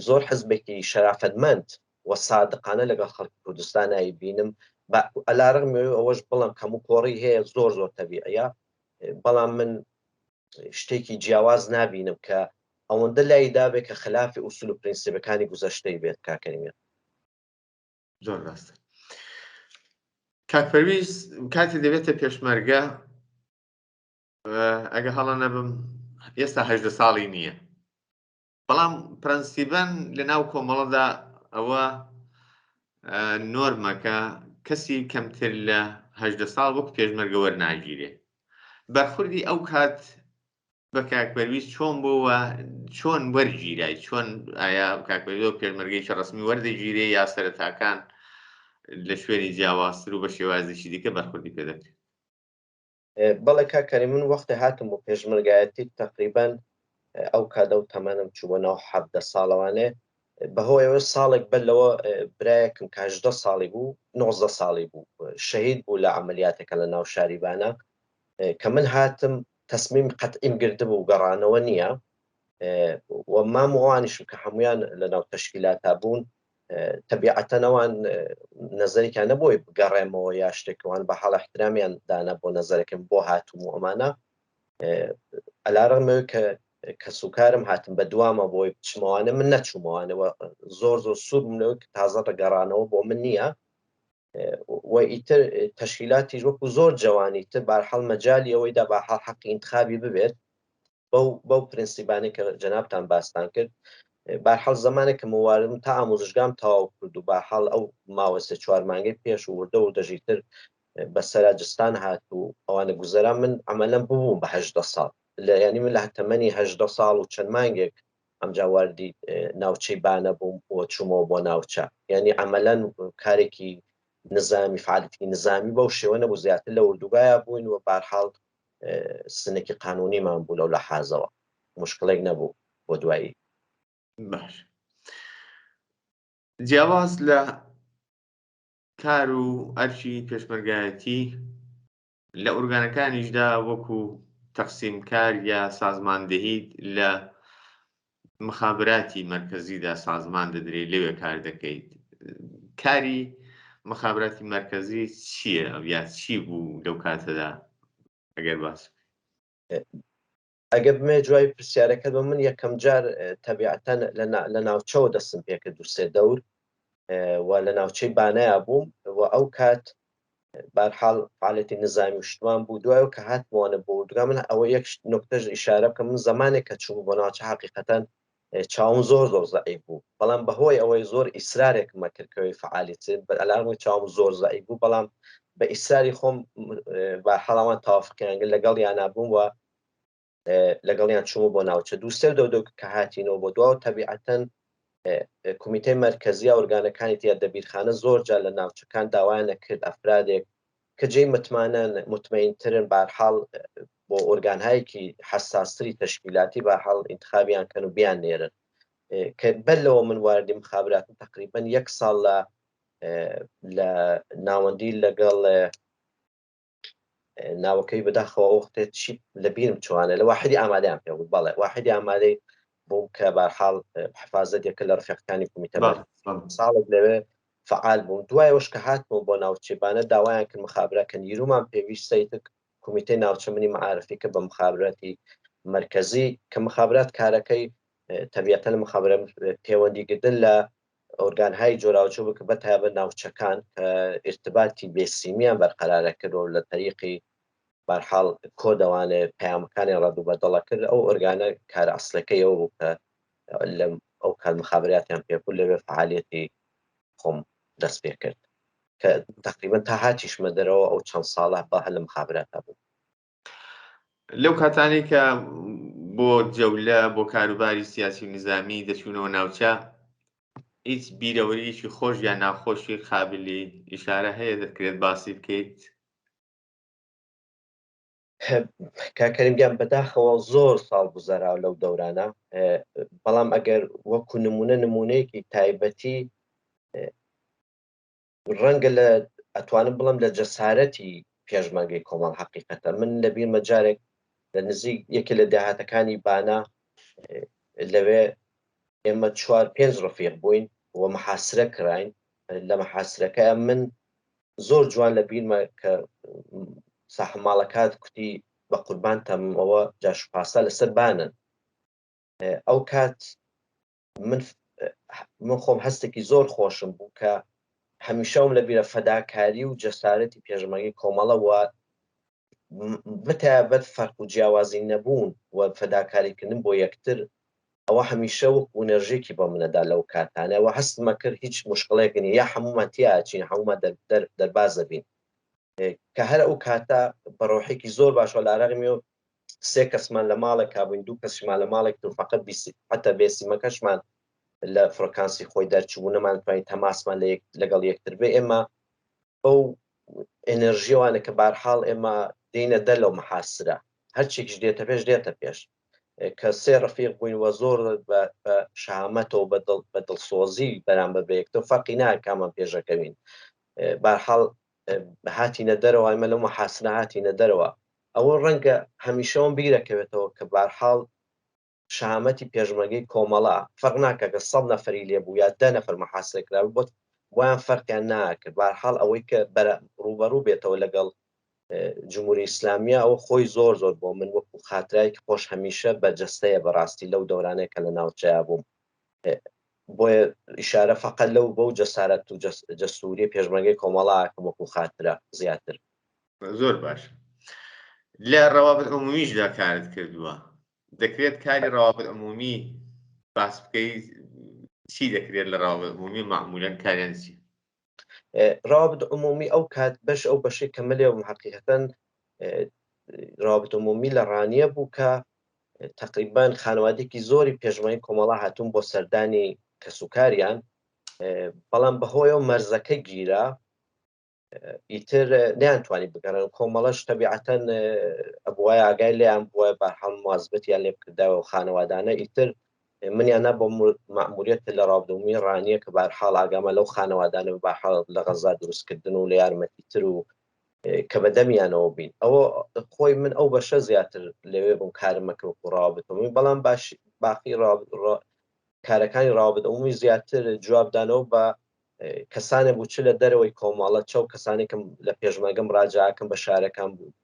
S2: زۆر حزبێکی شەرافەتمەند و سادقانە لەگەڵ خەڵکی کوردستانایی بینم. ئەلاڕەغمەوەی ئەوەش بڵم هەموو کۆڕی هەیە زۆر زۆر تەبیعیە، بەڵام من شتێکی جیاواز نابینم کە ئەوەندە لای دابێت کە خلافی ئوسول و پرینسیپەکانی گوزەشتەی بێت. کاکەریمە
S1: زۆر ڕاستە. کاک پەرویز کاتی دەبێتە پێشمەرگە، ئەگە هەڵە نەبم ئێستا 18 ساڵی نییە، بەڵام پرەنسیبەن لە ناو کۆمەڵەدا ئەوە نۆرمەکە کەسی کەمتر لە 18 ساڵ وەکو پێشمەرگە وەرناگیرێ. بەرخوردی ئەو کات بە کاک پەرویز چۆن بووە، چۆن وەرگیرای، چۆن ئایا کاک پەرویز پێشمەرگەیەکی ڕەسمی وەردەگیرێ یا سەرەتاکان لە شوێنی جیاوازتر و بە شێوازێکی دیکە بەرخوردی پێ دەکرێت؟
S2: بەڵێ کاکەری من وەختە هاتم بۆ پێشمەرگایەتی تقریبەن ئەو کادە و تەمەنم چووە ناو 17 ساڵەوانێ، بەهۆی ئەوە ساڵێک بەلەوە برایەکم کە 18 ساڵی بوو 19 ساڵی بوو شەهید بوو لە عەمەلیاتێکە لە ناو شاریبانە، کە من هاتم تەسمیم قەتعیم گرتە بوو گەڕانەوە نییە، و مام ئەوانیشم کە هەمویان لە ناو تەشکیلاتا بوون تەبیعەتەن ئەوان نەزەرێکیان نەبووی بگەڕێمەوە یا شتێکەوان بە حاڵ احترامیان دانا بۆ نەزەرەکەم بۆ هاتووم و ئەمانە ئەلاڕەغمەوەی کە سوکارم هاتم بە دوامە بۆی بچمەوانە من نەچوومەوانەوە زۆر سوورم لەوە کە تازە ڕگەڕانەوە بۆ من نییە، و ئیتر تەشکیلاتی وەکو زۆر جوانی تر بەرحەڵ مەجالی ئەوەیدا بەحاڵ حەقی انتخابی ببێت بەو پرینسیبانەی کە جەنابتان باستان کرد. بەرحەڵ زمانێک کە مواردم تا ئامۆزشگام تەواو کرد و بەحاڵ ئەو ماوە 3-4 مانگەی پێش وردە و دەژیتر بە سەراجستان هات و ئەوانە گوزەران من عەمەلەن ببووم بە 18 ساڵ، ینی من لە تەمەنی 18 ساڵ و چەند مانگێک ئەمجا واردی ناوچەی بانە بووم بۆ چوومەوە بۆ ناوچە یعنی عمەلەن کارێکی نظامی فعالیتی نظامی بەو شێوە نەبوو زیاتر لە وردوگایە بووین و بەرحاڵ سنێکی قانونیمان بوو لەو لە حازەوە مشکلێک نەبوو بۆ دوایی.
S1: باش جیاواز لە کار و ئەرکی پێشمەرگایەتی لە ئۆرگانەکانیشدا وەکو تەقسیمکار یا سازماندەهیت لە مخابراتی مرکزیدا سازمان دەدرێت لەوێ کار دەکەیت. کاری مخابراتی مرکزی چییە ئەو یا چی بوو لەو کاتەدا ئەگەر باس
S2: ئەگە بمێ جوای پرسیارەکە بە من یەکەم جار تەبیعەتەن لە ناوچەوە دەستم پێ کرد 2-3 دەور و لە ناوچەی بانەیە بووم و ئەو کات بەرحاڵ فعالیتی نظامی وشتمان بوو دوایەوە کە هاتمەوە بۆ وردوگا من ئەوە یەک نکتەش ئیشارە بکەم من زمانێک کە چوو بۆ ناوچە حقیقەتەن چاوم زۆر زەعیف بوو بەڵام بەهۆی ئەوەی زۆر ئیسرارێکمە کردکەوەی فعالیت بەلامەوەی چاوم زۆر زەعیف بوو بەڵام بە ئیسراری خۆم بەرحاڵەوان تەوافقیان لەگەڵ یان نابووم و لەگەڵیان چوومە بۆ ناوچە 2-3 دەو کە هاتینەوە بۆ دواوە تەبیعەتەن کمیتەی مەرکەزیە ئۆرگانەکانی تیا دەبیرخانە زۆر جار لە ناوچەکان داوایانە کرد ئەفرادێک کە جێی متمەینترن بەرحاڵ بۆ ئۆرگانهایەکی حساستری تەشکیلاتی بەرحاڵ ئینتخابیان کەن و بیان نێرن کە بەلەوە من واردی مخابراتم تقریبەن 1 ساڵ لە ناوەندی لەگەڵ ناوەکەی بەداخەوە وەختێت چی لە بیرم چوانە لە واحدی ئامادەیان پێ بوو بەڵێ واحدی ئامادەی بووم کە بەرحاڵ حفاظەت یەکە لە ڕفیقەکانی کمیتە ساڵێک لەوێ فعال بووم دوایەوەش کە هاتمەوە بۆ ناوچێبانە داوایان کرد مخابراکە نیرومان پێویستەیت کمیتەی ناوچە منی معارفی کە بە مخابراتی مرکزی کە مخابرات کارەکەی تەبیعەتە لە مخابرات پەیوەندیگرتن لە ئۆرگانهای جۆراوجۆ بکە بەتایبە ناوچەکان کە ارتباتی بێسیمیان بەرقەرارە کردەوە لە طریقی بەرحاڵ کۆدەوانێ پەیامەکانی ڕەدوو بەدەڵە کرد ئەو ئۆرگانە کارە ئەسلەکەی ئەوە بوو کە ئەو کار مخابراتیان پێبوو لەوێ فعالیەتی خۆم دەست پێ کرد کە تقریبەن تا هاتیشمە دەرەوە ئەو چەند ساڵە بە هەر لە مخابراتە بوو.
S1: لەو کاتانی کە بۆ جەولە بۆ کاروباری سیاسی و نظامی دەچوونەوە ناوچە هیچ بیرەوەریەکی خۆش یان ناخۆشی قابلی ئیشارە هەیە دەکرێت باسی بکەیت؟
S2: کاکەریم گیان بەداخەوە زۆر ساڵ گوزەراوە لەو دەورانە بەڵام ئەگەر وەکو نمونەیەکی تایبەتی ڕەنگە لە ئەتوانم بڵم لە جەسارەتی پێشمەرگەی کۆمەڵ حقیقەتە من لە بیرمە جارێک لە نزیک یەکێ لە داهاتەکانی بانە لەوێ ئێمە 4-5 ڕفیق بووین و مەحاسرە کراین لە مەحاسرەکە من زۆر جوان لە بیرمە کە ساحماڵەکات کوتی بە قوربانتەم ئەوە جاشوپاسا لەسەر بانن ئەو کات من خۆم هەستێکی زۆر خۆشم بوو کە هەمیشەم لە بیرە فەداکاری و جەسارەتی پێشمەرگەی کۆمەڵەوە بتایبەت فەرق و جیاوازی نەبوون و فەداکاریکردن بۆ یەکتر ئەوە هەمیشە وەکو ئەنەرژێکی بۆ منەدا لەو کاتانەوە هەستمە کرد هیچ مشکڵێکنی یا هەمومان تیاچین هەمومان دەرباز دەبین کە هەر ئەو کاتە بەڕۆحێکی زۆر باشە لە ئاراغمی و 3 کەسمان لە ماڵێک کابووین 2 کەسمان لە ماڵێک و فقط حتا بێسیمەکەشمان لە فڕکانسی خۆی دەرچوو نەمانتوانین تەماسمان لەگەڵ یەکتر بێ ئێمە ئەو ئێنەرژیوانە کە بارحاڵ ئێمە دێنە دەر لەو مەحاسرە هەرچێکیش دێتە پێش دێتە پێش کە 3 ڕفیق بووین وە زۆر بە شەهامەتەوە بە دڵسۆزی بەرامبەر بە یەکتر فەرقی نایە کامان پێشەکەوین بارحاڵ هاتینە دەرەوە ئێمە لەو مەحاسرە هاتینە دەرەوە ئەوە ڕەنگە هەمیشەوەم بیرەکەوێتەوە کە بارحاڵ شەهامەتی پێشمەرگەی کۆمەڵە فەرق ناکە کە 100 نەفەری لێبوو یا 10 نەفەر مەحاسرە کراوە بۆ وایان فەرقیان ناکرد بارحاڵ ئەوەی کە ڕوبەڕوو بێتەوە لەگەڵ جمهوری ئیسلامیە ئەوە خۆی زۆر بۆ من وەکو خاترایەکی خۆش هەمیشە بەرجەستەیە بەڕاستی لەو دەورانەیە کە لە ناوچەیە بووم بۆیە ئیشارە فەقەت لەو بەو جەسارەت و جەسووری پێشمەرگەی کۆمەڵایەکە وەکو خاترە زیاتر.
S1: زۆر باش لە ڕەوابەت عمومیشدا کارت کردووە دەکرێت کاری ڕەوابەت عمومی باس بکەیت چی دەکرێت لە ڕەوابەت عمومی معمولاً کاریان چی؟
S2: ڕابط عمومی ئەو کات بەش ئەو بەشەی کەمەلێ حقیقەتەن ڕابط عمومی لە ڕانیە بوو کە تقریبان خانوادێکی زۆری پێشمەی کۆمەڵا هاتوون بۆ سەردانی کەسوکاریان، بەڵام بەهۆی ئەو مەرزەکە گیرا ئیتر نەیانتوانی بگەڕن. کۆمەڵەش تەبیعەتەن ئەبووای ئاگای لێیان بووە بە هەڵ موازبەتیان لێ بکرداوە و خانەوادانە ئیتر منیانە بۆ مەئموریەت لە ڕاودەومی ڕانیە کە بەرحاڵ ئاگامە لەو خانەوادانە بەحاڵ لە غەزا دروستکردن و لە یارمەتیتر و کە بەدەمیانەوە بین. ئەوە خۆی من ئەو بەشە زیاتر لەوێ بووم کارمەکە وەکو ڕاوابەتەوەمی، بەڵام باقی کارەکانی ڕاوابەتەوەمی زیاتر جوابدانەوە بە کەسانێک بوو چ لە دەرەوەی کۆمەڵە چەو کەسانێکم لە پێشمەگەم ڕاجعکەم بە شارەکان بوو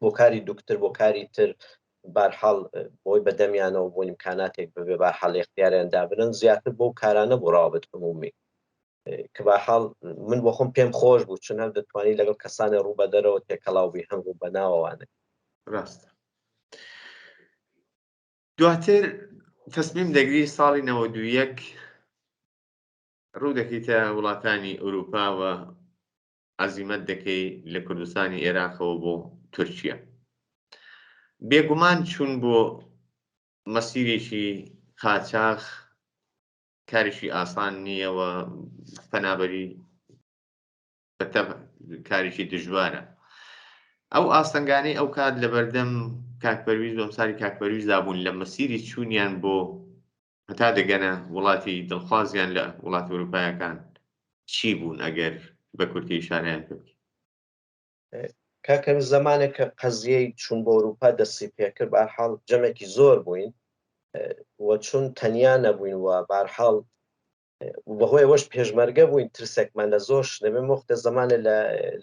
S2: بۆ کاری دوکتر بۆ کاری تر بەرحاڵ بۆی بەدەمیانەوە بۆ ئیمکاناتێک ببێ بەرحاڵ اختیاریان دابنن زیاتر بۆ کارانە بۆ ڕاوابەت عمومی کە بەحاڵ من بۆ خۆم پێم خۆش بوو چون هەم دەتوانی لەگەڵ کەسانی ڕوو بە دەرەوە تێکەڵاوبی هەم ڕوو بەناوەوانە.
S1: ڕاستە. دواتر تەسمیم دەگری ساڵی 91 ڕوو دەکەیتە وڵاتانی ئەوروپاوە عەزیمەت دەکەی لە کوردستانی عێراقەوە بۆ تورکیا. بێگومان چوون بۆ مەسیرێکی قاچاغ کارێکی ئاسان نییەوە، پەنابەری کارێکی دژوارە. ئەو ئاستەنگانەی ئەو کات لە بەردەم کاکپەرویز بەمساری کاکپەرویز دابوون لە مەسیری چوونیان بۆ هەتا دەگەنە وڵاتی دڵخوازیان لە وڵات ئەوروپایەکان چی بوون ئەگەر بە کورتی ئیشارەیان پێ بکەیت؟
S2: کاکە زەمانێک کە قەزیەی چوون بۆ ئەوروپا دەستی پێکرد بەرحاڵ جەمێکی زۆر بووین وە چون تەنیا نەبووین و بەرحاڵ بەهۆی ئەوەش پێشمەرگە بووین ترسێکمان لە زۆر شتێ مۆختە زەمانە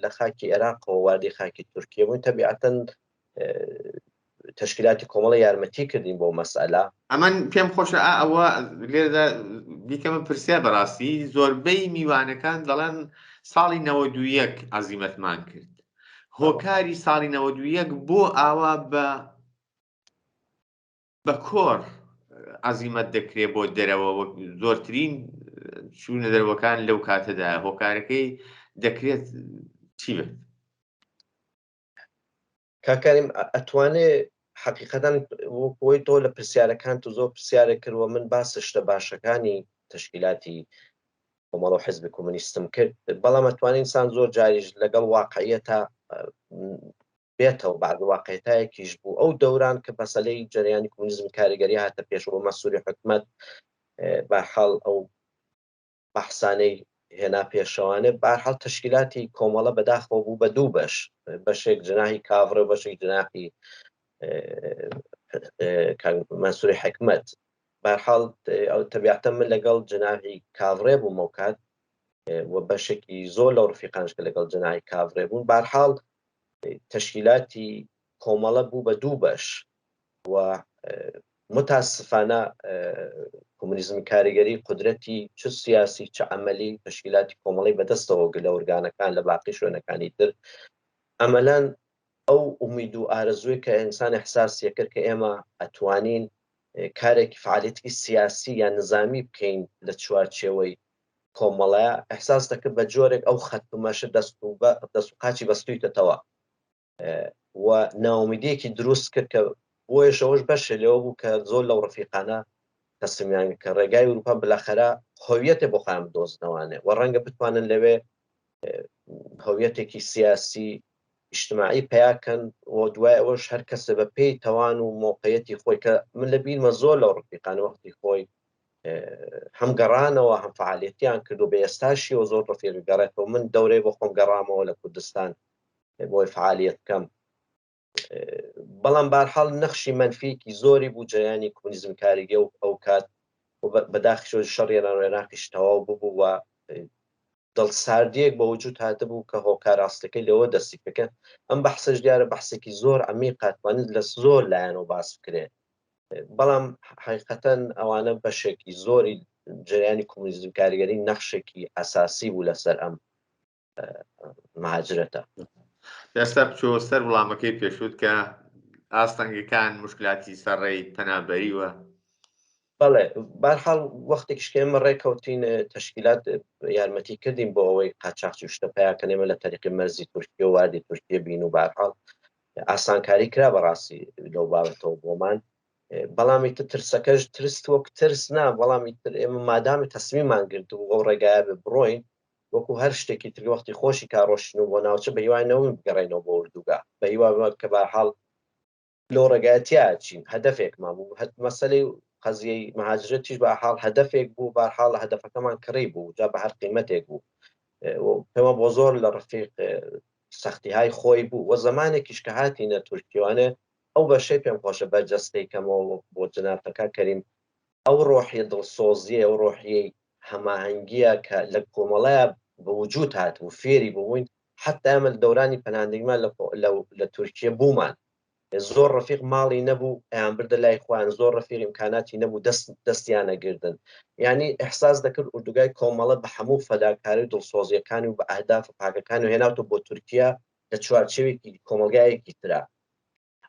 S2: لە خاکی عێراقەوە واردی خاکی تورکیە بووین تەبیعەتەن تەشکیلاتی کۆمەڵی یارمەتی کردین بۆ مەسئەلا.
S1: ئەمن پێم خۆشە ئەوە لێرەدا بیکەمە پرسیار بەڕاستی زۆربەی میوانەکان دەڵێن ساڵی 91 عەزیمەتمان کرد. هۆکاری ساڵی 91 بۆ ئاوا بە کۆڕ عەزیمەت دەکرێت بۆ دەرەوە زۆرترین چوونە دەرەوەکان لەو کاتەدا هۆکارەکەی دەکرێت چی بێت؟
S2: کاکاریم ئەتوانێ حقیقەتەن بۆی تۆ لە پرسیارەکان تو زۆر پرسیارێک کردوە من باس شتە باشەکانی تەشکیلاتی کۆمەڵ و حیزبی کۆمونیستم کرد، بەڵام ئەتوانێت ئینسان زۆر جاریش لەگەڵ واقعیەتە بێتەوە بعد واقعیەتایەکیش بوو ئەو دەوران کە مەسەلەی جەریانی کۆمونیزم کاریگەری هاتە پێش بۆ مەسوولی حکومەت بەحاڵ ئەو بەحسانەی هێنا پێشەوانێ بەرحاڵ تەشکیلاتی کۆمەڵە بەداخەوە بوو بە دوو بەشێک جناحی کاڤڕە بەشێک جناحی مەسوولی حکومەت. بەرحاڵ ئەو تەبیعەتەن من لەگەڵ جناحی کاڤڕێ بووم ئەو کات و بەشێکی زۆر لەو ڕفیقانش کە لەگەڵ جناحی کاڤڕێ بوون بەرحاڵ تەشکیلاتی کۆمەڵە بوو بە دوو بەش و متاسفانە کۆمونیزم کاریگەری قودرەتی چ سیاسی چ عەمەلی تەشکیلاتی کۆمەڵی بەدەستەوە لە ئورگانەکان لە باقی شوێنەکانی تر ئەمەلەن ئەو ئومید و ئارەزووی کە ئینسان احساسیە کرد کە ئێمە ئەتوانین کارێکی فعالیەتی سیاسی یان نظامی بکەین لە چوارچێوەی کۆمەڵایە ئەحساس دەکرد بە جۆرێک ئەو خەتمەشە دەست و قاچی بەستوویتەوە و ناومیدیەکی دروست کرد کە بۆیش ئەوەش بەشێ لەوە بوو کە زۆر لەو ڕفیقانە تەسمیان کە ڕێگای ئەوروپا بەلاخەرە هۆویەتێ بۆ خۆیان بدۆزنەوانێ و ڕەنگە بتوانن لەوێ هۆویەتێکی سیاسی ئیجتماعی پیاکەن و دوای ئەوەش هەر کەسە بە پێی تەوان و مۆقعەتی خۆی کە من لە بیرمە زۆر لەو ڕفیقان وەختی خۆی هەم گەڕانەوە هەم فعالیەتیان کرد و بە ئێستاشیەوە زۆر ڕفیق گەڕێتەوە من دەورەی بۆ خۆم گەڕامەوە لە کوردستان بۆی فعالیەت بکەم. بەڵام بەرحاڵ نەخشی منفیکی زۆری بوو جەریانی کۆمونیزم کاریگە و ئەو کات بەداخل شەڕی عێراقیش تەواو ببوو و دڵساردیەک بە وجود هاتبوو کە هۆکار ڕاستەکەی لەوە دەستی بکەن. ئەم بەحسەش دیارە بەحسێکی زۆر عەمیقە توانێت لە زۆر لایەنەوە باس بکرێت، بەڵام حقیقەتەن ئەوانە بەشێکی زۆری جەریانی کۆمونیزم کاریگەری نەخشێکی ئەساسی بوو لەسەر ئەم مهاجرەتە.
S1: ئێستا بچۆ سەر وەڵامەکەی پێشوت کە ئاستەنگەکان مشکلاتی سەرڕێی پەنابەریوە.
S2: بەڵێ بەرحاڵ وەختێکیش کە ئێمە ڕێکەوتین تەشکیلات یارمەتی کردین بۆ ئەوەی قاچاقچی و شتە پیاکەن ئێمە لە تەریقی مەرزی تورکیە و واردی تورکیە بین و بەرحاڵ ئاسانکاری کرا بەڕاستی لەو بابەتەوە بۆمان بەڵامی ترسەکەش ترست وەک ترس نا، بەڵامی ئێمە مادامی تەسمیمان گرت و ئەو ڕێگایە بڕۆین وەکو هەر شتێکی تر وەختی خۆشی کاڕۆشتن و بۆ ناوچە بە هیوانەوە بگەڕێنەوە بۆ ئوردوگا بە هیوا کە بەحاڵ لۆ ڕێگایەتیا چین هەدەفێکمان بوو مەسەلەی قەزیەی مەهاجرەتیش بەحاڵ هەدەفێک بوو بەحاڵ هەدەفەکەمان کڕی بوو جا بە هەر قیمەتێک بوو پێوە بۆ زۆر لە ڕفیق سەختیهای خۆی بوو وە زمانێکیش کە هاتینە تورکیوانە ئەو بەشەی پێم خۆشە بەرجەستەی کەمەوە بۆ جنابەکە کەریم ئەو ڕۆحیە دڵسۆزیە ئەو ڕۆحیەی هەماهەنگیە کە لە کۆمەڵایە بە وجود هاتبوو فێری بووین حتا ئەمە دەورانی پەناندگیمان لە تورکیە بوومان زۆر ڕفیق ماڵی نەبوو ئەیان بردە لای خۆیان زۆر ڕفیق ئیمکاناتی نەبوو دەستیانە گردن یعنی ئەحساس دەکرد ئوردوگای کۆمەڵە بە هەموو فەداکاری و دڵسۆزیەکانی و بە ئەهداف پاکەکان و هێناوتە بۆ تورکیا لە چوارچێوێکی کۆمەلگایەکی ترا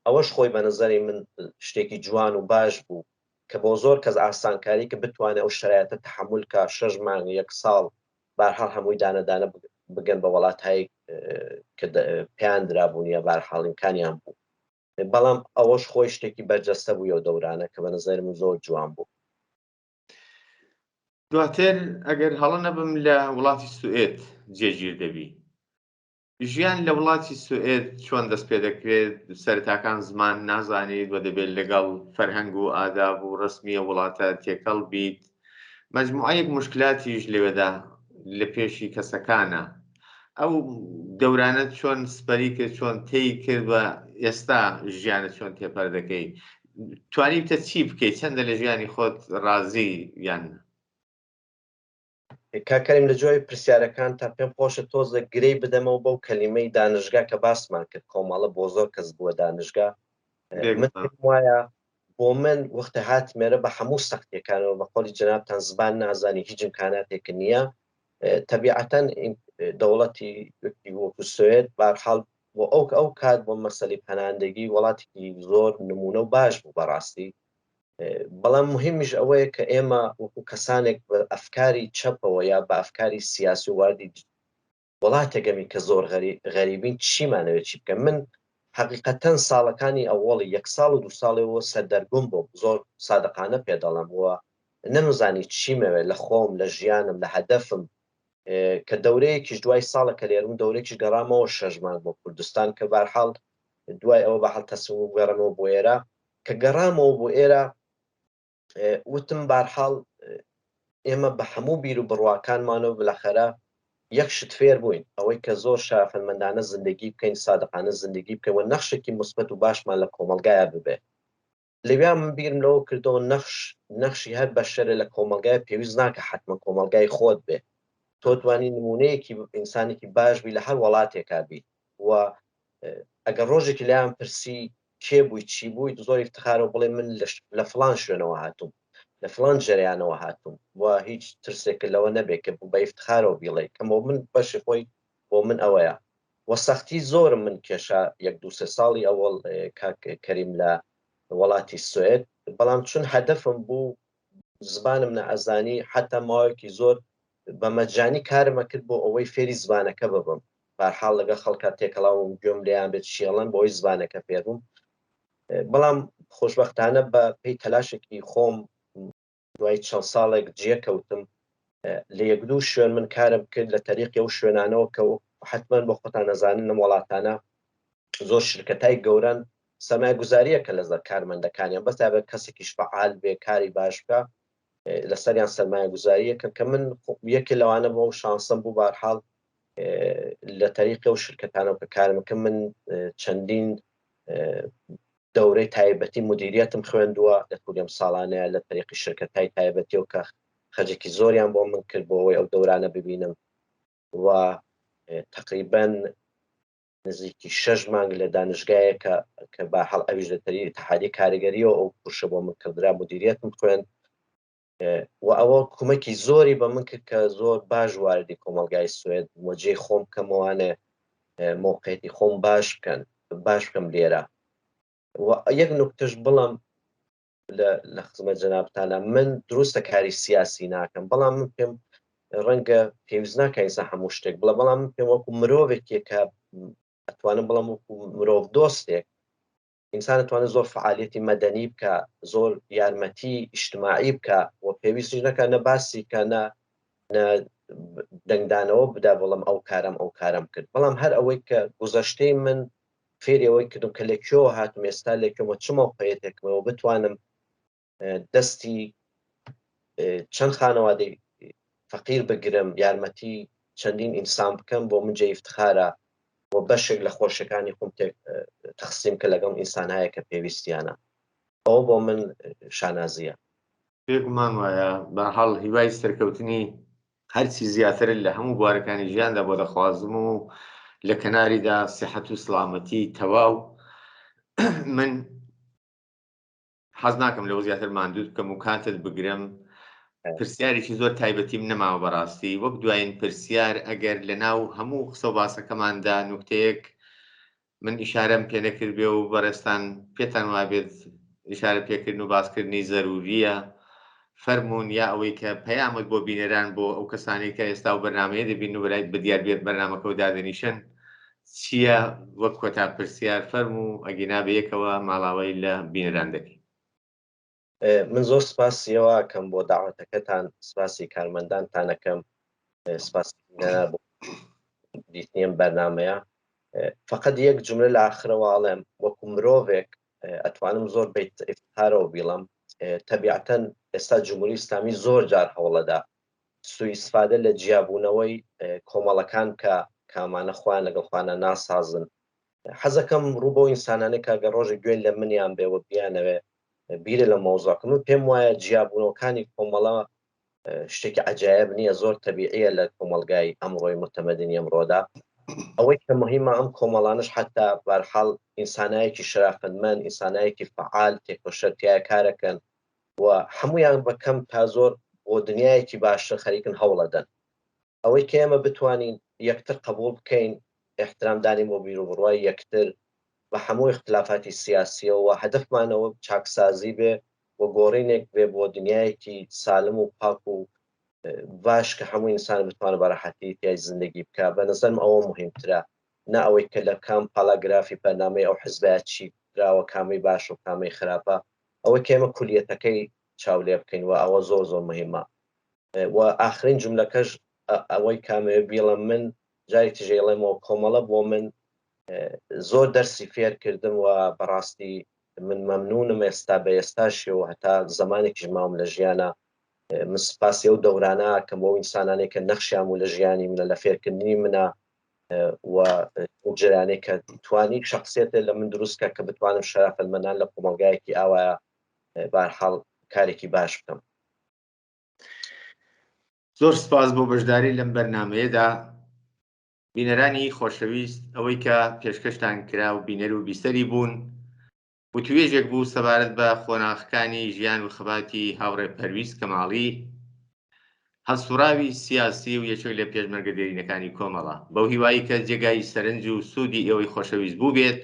S2: ئەوەش خۆی بە نەزەری من شتێکی جوان و باش بوو کە بۆ زۆر کەس ئاسانکاری کە بتوانێت ئەو شرایەتە تەحمل کە 6 مانگ 1 ساڵ بەرحاڵ هەمووی دانەدانە بگەن بە وڵاتایی کە پێیان درابوونیە بەرحاڵ ئیمکانیان بوو بەڵام ئەوەش خۆی شتێکی بەرجەستە بوو و دەورانە کە بە نەزەرم زۆر جوان بوو.
S1: دواتر ئەگەر هەڵە نەبم لە وڵاتی سوئێد جێگیر دەبی ژیان لە وڵاتی سوئێد چۆن دەست پێ دەکرێت سەرتاکان زمان نازانیت و دەبێت لەگەڵ فەرهەنگ و ئاداب و ڕسمیە وڵاتە تێکەڵ بیت مەجموعەیەک مشکلاتیش لەوێدا لە پێشی کەسەکانە ئەو دەورانە چۆن سپەری کرد چۆن تێی کرد بە ئێستا ژیانە چۆن تێپەر دەکەی توانی بتە چی بکەیت چەندە لە ژیانی خۆت ڕازی یان
S2: کاکەریم لە جۆی پرسیارەکان تا پێم خۆشە تۆزە گرەی بدەمەوە بەو کەلیمەی دانشگا کە باسمان کرد کۆمەڵە بۆ زۆر کەس بووە دانشگا من وایە بۆ من وەختە هاتمێرە بە هەموو سەختیەکانەوە بە قۆلی جەنابتان زبان نازانی هیچ امکاناتێک نییە تەبیعەتەن دەوڵەتی وەکو سوێد بەرحاڵ بۆ ئەو کات بۆ مەسەلی پەناندگی وڵاتێکی زۆر نمونە و باش بوو بەڕاستی بەڵام مهمیش ئەوەیە کە ئێمە وەکو کەسانێک بە ئەفکاری چەپەوە یا بە ئەفکاری سیاسی واردی وڵاتێگەمی کە زۆر غەریبین چیمانەوێت چی بکە من حقیقەتەن ساڵەکانی ئەوڵی 1 ساڵ و 2 ساڵەوە سەردەرگم بۆ زۆر سادقانە پێدەڵم وە نەمزانی چیمەوێت لە خۆم لە ژیانم لە هەدەفم کە دەورەیەکیش دوای ساڵە کە لێرم دەورێکیش گەڕامەوە 6 مانگ بۆ کوردستان کە بەرحاڵ دوای ئەوە بەحاڵ تەسم گەڕمەوە بۆ ئێرە کە گەڕامەوە بۆ ئێرە وتم بەرحاڵ ئێمە بە هەموو بیر و بڕواکانمانەوە بلاخەرە یەکشت فێر بووین ئەوەی کە زۆر شافەنمەندانە زندگی بکەین سادقانە زندگی بکەوە نەخشێکی مثبت و باشمان لە کۆمەلگایە ببێ لەویان من بیرم لەوە کردەوە نەخشی هەر بەشەرە لە کۆمەلگای پێویست ناکە حتممە کۆمەلگای خۆت بێ تۆ توانی نمونەیەکی ئینسانێکی باش بی لە هەر وڵاتێکا بی و ئەگەر ڕۆژێکی لایان پرسی کێ بووی چی بووی زۆر افتخارەوە بڵێ من لە فلان شوێنەوە هاتووم لە فلان جەریانەوە هاتووم و هیچ ترسێک لەوە نەبێت کە بوو بە افتخارەوە بیڵێ کەمە من بەشی خۆی بۆ من ئەوەیە وە سەختی زۆرم من کێشا 1-2 ساڵی ئەوڵ کەریم لە وڵاتی سوێد بەڵام چون هەدەفم بوو زبانم نەئەزانی حتا ماوەیەکی زۆر بە مەجانی کارمە کرد بۆ ئەوەی فێری زبانەکە ببم بەرحاڵ لەگە خەڵکات تێکەڵاوم گوێم لێیان بێت شێڵەن بۆی زبانەکە فێربووم بەڵام خۆشبەختانە بە پێی تەلاشێکی خۆم دوای چەند ساڵێک جێکەوتم لە 1-2 شوێن من کارم کرد لە تەریقی ئەو شوێنانەوە کە حتمما بۆ خۆتان نەزانن لەم وڵاتانە زۆر شرکەتای گەورن سەرمایه‌گوزاریەکە لە کارمەندەکانیان بەس تا بە کەسێکیش فعال بێ کاری باش بکە لەسەریان سەرمایه‌گوزاریەکە کە من یەکێ لەوانە بۆ شانسم بوو بەرحاڵ لە تەریقی ئەو شرکەتانەوە کە کارمەکەم من چەندین دەورەی تایبەتی مدیریەتم خوێندووە لە توولێم ساڵانەیە لە تەریقی شرکەتای تایبەتی و کە خەجێکی زۆریان بۆ من کرد بۆەوەی ئەو دەورانە ببینم و تقریبەن نزیکی 6 مانگ لە دانشگایە کە بەحاڵ ئەویش لە تەریقی اتحادیە کاریگەریەوە ئەو کوشە بۆ من کردرا مدیریەتم خوێند و ئەوە کومەکی زۆری بە من کرد کە زۆر باش واردی کۆمەلگای سوێد وەجێ خۆم کەمەوانێ موقعیتی خۆم باش بکەم لێرە و یەک نکتەش بڵم لە خزمەت جەنابتانە من دروستە کاری سیاسی ناکەم بەڵام من پێم ڕەنگە پێویست ناکە ئینسان هەموو شتێک بڵێ بەڵام من پێم وەکو مرۆڤێکێک کە ئەتوانم بڵم وەکو مرۆڤ دۆستێک ئینسان دەتوانێت زۆر فعالیەتی مەدەنی بکە، زۆر یارمەتی ئیجتماعی بکە و پێویستی نەکە نە باسی کە نە دەنگدانەوە بدا بەڵام ئەو کارم کرد. بەڵام هەر ئەوەی کە گوزەشتەی من فێری ئەوەی کردم کە لەکوێوە هاتم ئێستا لەکوێوە چ مۆقعیەتێکمەوە بتوانم دەستی چەند خانەوادەی فەقیر بگرم، یارمەتی چەندین ئینسان بکەم، بۆ من جێی افتخارە و بەشێک لە خۆشیەکانی خۆم تەقسیم کە لەگەڵ ئینسانهایە کە پێویستیانە. ئەوە بۆ من شانازیە.
S1: پێگومان وایە بەحاڵ هیوای سەرکەوتنی هەرچی زیاتر لە هەموو بوارەکانی ژیاندا بۆ دەخوازم و لە کەناریدا سیحەت و سڵامەتی تەواو. من حەز ناکەم لەوە زیاتر ماندوو بکەم و کاتت بگرم. پرسیارێکی زۆر تایبەتیم نەماوە بەڕاستی، وەک دوایین پرسیار ئەگەر لە ناو هەموو قسە و باسەکەماندا نوکتەیەک من ئیشارەم پێ نەکرد بێ و بەڕێستان پێتان وابێت ئیشارە پێکردن و باسکردنی زەروریە، فەرمونون یا ئەوەی کە پەیامت بۆ بینەران بۆ ئەو کەسانی کە ئێستا و بەرنامەیە دەبین و بەلای بەدیار بێت بەرنامەکە و دادەنیشن چییە؟ وەک کۆتا پرسیار فەرموو ئەگینا بەیەکەوە ماڵاوی لە بینەران دەکەین.
S2: من زۆر سپاسیەوە کەم بۆ داوەتەکەتان، سپاسی کارمەندانتانەکەم، سپاسی بۆ دیتنیم بەرنمەیە. فقط یەک جملە لە ئاخرەوەڵێم وەکو مرۆڤێک ئەتوانم زۆر بیت ئفتخارەوە بیڵم. تەبیعەتەن ئێستا جمهوری ئیسلامی زۆر جار هەوڵەدا سوء ئیستفادە لە جیابوونەوەی کۆمەڵەکان کە کامانە خوان لەگەڵ خوانە ناسازن. حەزەکەم ڕوو بۆ ئینسانانە کاگە ڕۆژێک گوێن لە منیان بێوە بیانەوێ بیرە لە مۆزۆکم. پێم وایە جیابوونەوەکانی کۆمەڵە شتێکی عەجایب نییە، زۆر تەبیعیە لە کۆمەلگای ئەمڕۆی متەمەدنی ئەمڕۆدا. ئەوەی کە مهمە ئەم کۆمەڵانش حتا بەرحاڵ ئینسانایەکی شرافەتمەند، ئینسانایەکی فعال تێکۆشەرتیایە کارەکەن و هەمویان بەکەم تا زۆر بۆ دنیایەکی باشتر خەریکن هەوڵەدەن. ئەوەی کە ئێمە بتوانین یەکتر قبول بکەین، احترامدانی بۆ بیر و بڕوای یەکتر بە هەموو اختلافاتی سیاسیەوە و هەدفمانەوە چاکسازی بێ و گۆڕینێک بێ بۆ دنیایەکی سالم و پاک و باش کە هەموو ئینسان بتوانە بەڕەحەتی تیای زندگی بکە. بە نەزەرم ئەوە مهمترە، نا ئەوەی کە لە کام پاڵاگرافی بەرنامەی ئەو حزبایە چی دراوە، کامی باش و کامی خراپە. ئەوەی کە ئێمە کولیەتەکەی چاولێ بکەین و ئەوە زۆر زۆر مهمە. و ئاخرین جملەکەش ئەوەی کامەوە بیڵم، من جاری تژێڵێمەوە کۆمەڵە بۆ من زۆر دەرسی فێر کردم و بەڕاستی من مەمنونم ئێستا بە ئێستاشی و هەتا زمانێکی ژماوم لە ژیانە. من سپاسی ئەو دەورانە کەم بۆ ئینسانانێک کە نەخشیان و لە ژیانی منە لە فێرکردنی منە و جرانەی کە توانی شخصیتە لە من دروستکە کە بتوانم شەرافەتمەندان لە کۆمەلگایەکی ئاوایە بەرحاڵ کارێکی باش بکەم.
S1: زۆر سپاس بۆ بەشداری لەم بەرنمەیەدا. بینەرانی خۆشەویست، ئەوەی کە پێشکەشتان کرا و بینەر و بیسەری بوون و توێژێک بوو سەبارەت بە خۆناغەکانی ژیان و خەباتی هاوڕێ پەرویز کەماڵی، هەڵسوڕاوی سیاسی و یەکێک لە پێشمەرگە دێرینەکانی کۆمەڵە. بەو هیوایی کە جێگای سەرنج و سوودی ئێوەی خۆشەویست بوو بێت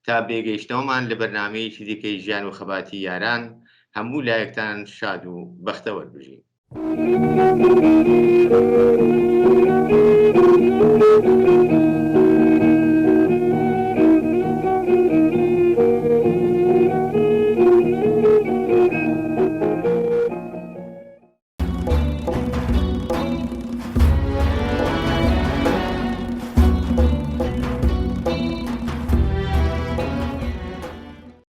S1: تا بێگەیشتنەوەمان لە بەرنمەیەکی دیکەی ژیان و خەباتی یاران، هەموو لایەکتان شاد و بەختەوەر بژین.